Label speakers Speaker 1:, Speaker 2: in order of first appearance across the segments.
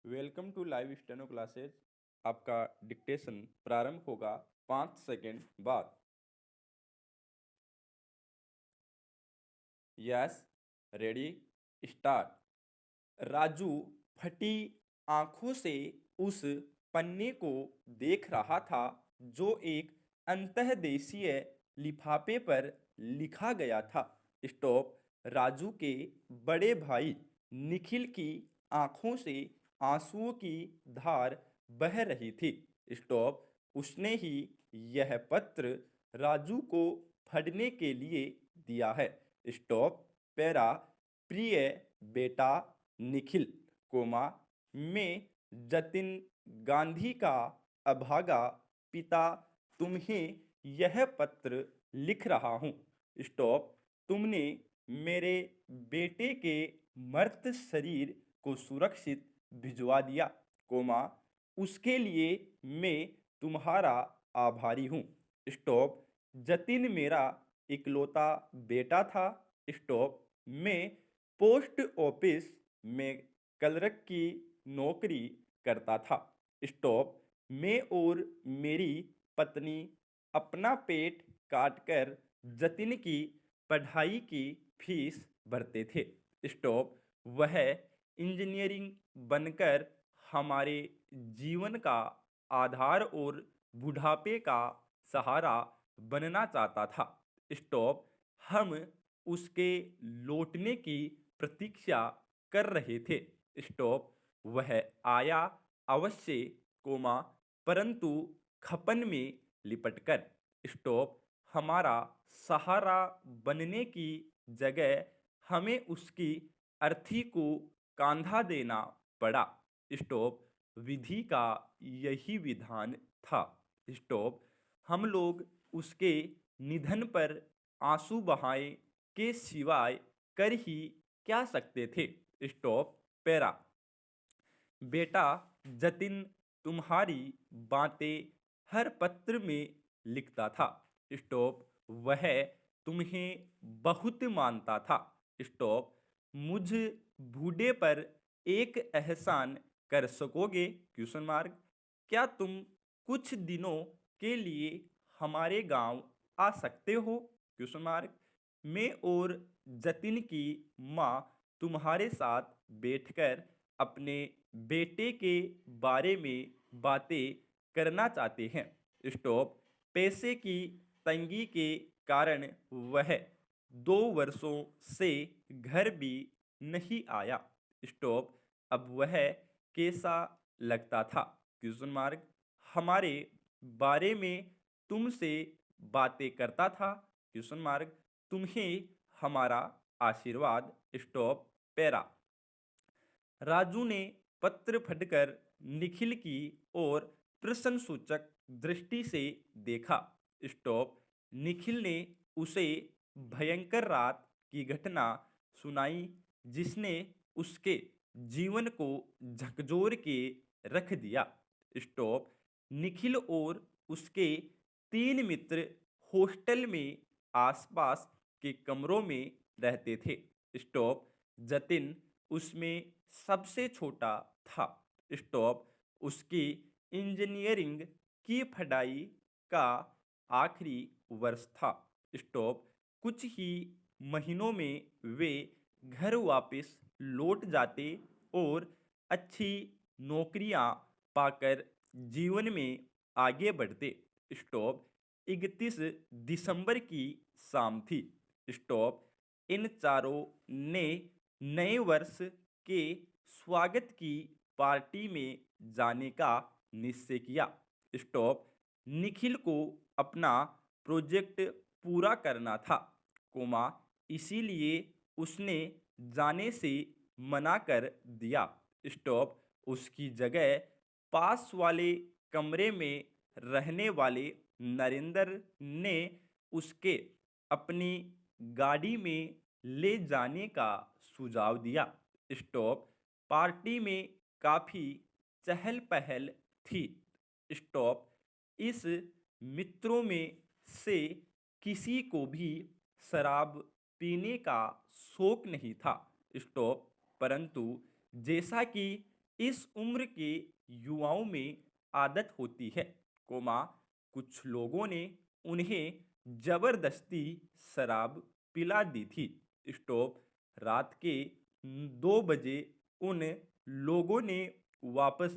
Speaker 1: Welcome to live steno classes. आपका dictation प्रारंभ होगा 5 सेकेंड बाद। Yes, ready, start. राजू फटी आंखों से उस पन्ने को देख रहा था जो एक अंतर्देशीय लिफाफे पर लिखा गया था। स्टॉप। राजू के बड़े भाई निखिल की आंखों से आंसुओं की धार बह रही थी। स्टॉप। उसने ही यह पत्र राजू को पढ़ने के लिए दिया है। स्टॉप। पैरा। प्रिय बेटा निखिल, कोमा, मैं जतिन गांधी का अभागा पिता तुम्हें यह पत्र लिख रहा हूँ। स्टॉप। तुमने मेरे बेटे के मर्त शरीर को सुरक्षित भिजवा दिया, कोमा, उसके लिए मैं तुम्हारा आभारी हूँ। स्टॉप। जतिन मेरा इकलौता बेटा था। स्टॉप। मैं पोस्ट ऑफिस में क्लर्क की नौकरी करता था। स्टॉप। मैं और मेरी पत्नी अपना पेट काटकर जतिन की पढ़ाई की फीस भरते थे। स्टॉप। वह इंजीनियरिंग बनकर हमारे जीवन का आधार और बुढ़ापे का सहारा बनना चाहता था। स्टॉप। हम उसके लौटने की प्रतीक्षा कर रहे थे। स्टॉप। वह आया अवश्य, कोमा, परंतु खपन में लिपटकर। स्टॉप। हमारा सहारा बनने की जगह हमें उसकी अर्थी को कांधा देना पड़ा। स्टॉप। विधि का यही विधान था। स्टॉप। हम लोग उसके निधन पर आंसू बहाए के सिवाय कर ही क्या सकते थे। स्टॉप। पैरा। बेटा जतिन तुम्हारी बातें हर पत्र में लिखता था। स्टॉप। वह तुम्हें बहुत मानता था। स्टॉप। मुझ बूढ़े पर एक एहसान कर सकोगे, क्वेश्चन मार्क। क्या तुम कुछ दिनों के लिए हमारे गांव आ सकते हो, क्वेश्चन मार्क। मैं और जतिन की माँ तुम्हारे साथ बैठकर अपने बेटे के बारे में बातें करना चाहते हैं। स्टॉप। पैसे की तंगी के कारण वह 2 वर्षों से घर भी नहीं आया। स्टॉप। अब वह कैसा लगता था, क्वेश्चन मार्क। हमारे बारे में तुमसे बातें करता था, क्वेश्चन मार्क। तुम्हें हमारा आशीर्वाद। स्टॉप। पैरा। राजू ने पत्र फटकर निखिल की ओर प्रश्नसूचक दृष्टि से देखा। स्टॉप। निखिल ने उसे भयंकर रात की घटना सुनाई जिसने उसके जीवन को झकझोर के रख दिया। स्टॉप। निखिल और उसके 3 मित्र हॉस्टल में आसपास के कमरों में रहते थे। स्टॉप। जतिन उसमें सबसे छोटा था। स्टॉप। उसकी इंजीनियरिंग की पढ़ाई का आखिरी वर्ष था। स्टॉप। कुछ ही महीनों में वे घर वापस लौट जाते और अच्छी नौकरियां पाकर जीवन में आगे बढ़ते। स्टॉप। 31 दिसंबर की शाम थी। स्टॉप। इन चारों ने नए वर्ष के स्वागत की पार्टी में जाने का निश्चय किया। स्टॉप। निखिल को अपना प्रोजेक्ट पूरा करना था, कोमा, इसीलिए उसने जाने से मना कर दिया। स्टॉप। उसकी जगह पास वाले कमरे में रहने वाले नरेंद्र ने उसके अपनी गाड़ी में ले जाने का सुझाव दिया। स्टॉप। पार्टी में काफी चहल पहल थी। स्टॉप। इस मित्रों में से किसी को भी शराब पीने का शौक नहीं था। स्टॉप। परंतु जैसा कि इस उम्र के युवाओं में आदत होती है, कोमा कुछ लोगों ने उन्हें जबरदस्ती शराब पिला दी थी। स्टॉप। रात के 2 बजे उन लोगों ने वापस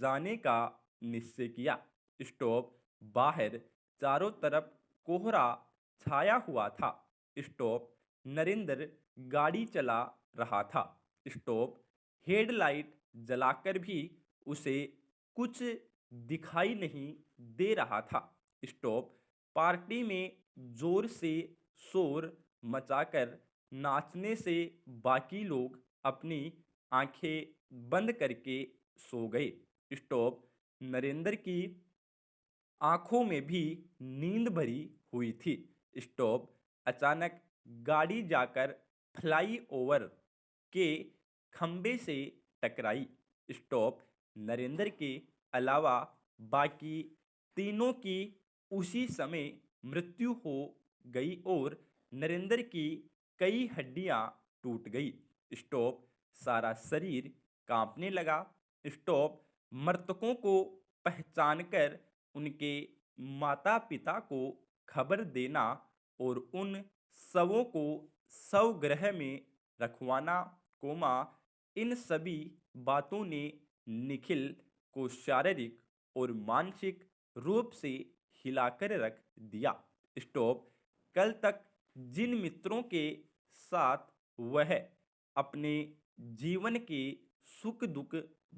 Speaker 1: जाने का निश्चय किया। स्टॉप। बाहर चारों तरफ कोहरा छाया हुआ था। स्टॉप। नरेंद्र गाड़ी चला रहा था। स्टॉप। हेडलाइट जलाकर भी उसे कुछ दिखाई नहीं दे रहा था। स्टॉप। पार्टी में जोर से शोर मचाकर नाचने से बाकी लोग अपनी आंखें बंद करके सो गए। स्टॉप। नरेंद्र की आंखों में भी नींद भरी हुई थी। स्टॉप। अचानक गाड़ी जाकर फ्लाई ओवर के खंबे से टकराई। स्टॉप। नरेंद्र के अलावा बाकी तीनों की उसी समय मृत्यु हो गई और नरेंद्र की कई हड्डियां टूट गई। स्टॉप। सारा शरीर कांपने लगा। स्टॉप। मृतकों को पहचानकर उनके माता पिता को खबर देना और उन शवों को शवगृह में रखवाना, कोमा इन सभी बातों ने निखिल को शारीरिक और मानसिक रूप से हिलाकर रख दिया। स्टॉप। कल तक जिन मित्रों के साथ वह अपने जीवन के सुख दुख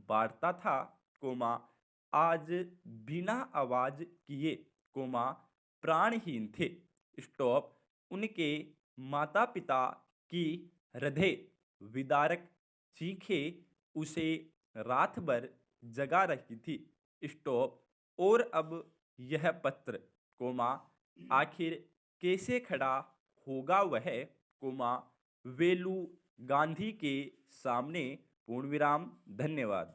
Speaker 1: बांटता था, कोमा आज बिना आवाज किए, कोमा प्राणहीन थे। स्टॉप। उनके माता पिता की हृदय विदारक चीखें उसे रात भर जगा रही थी। स्टॉप। और अब यह पत्र, कोमा आखिर कैसे खड़ा होगा वह, कोमा वेलू गांधी के सामने। पूर्ण विराम। धन्यवाद।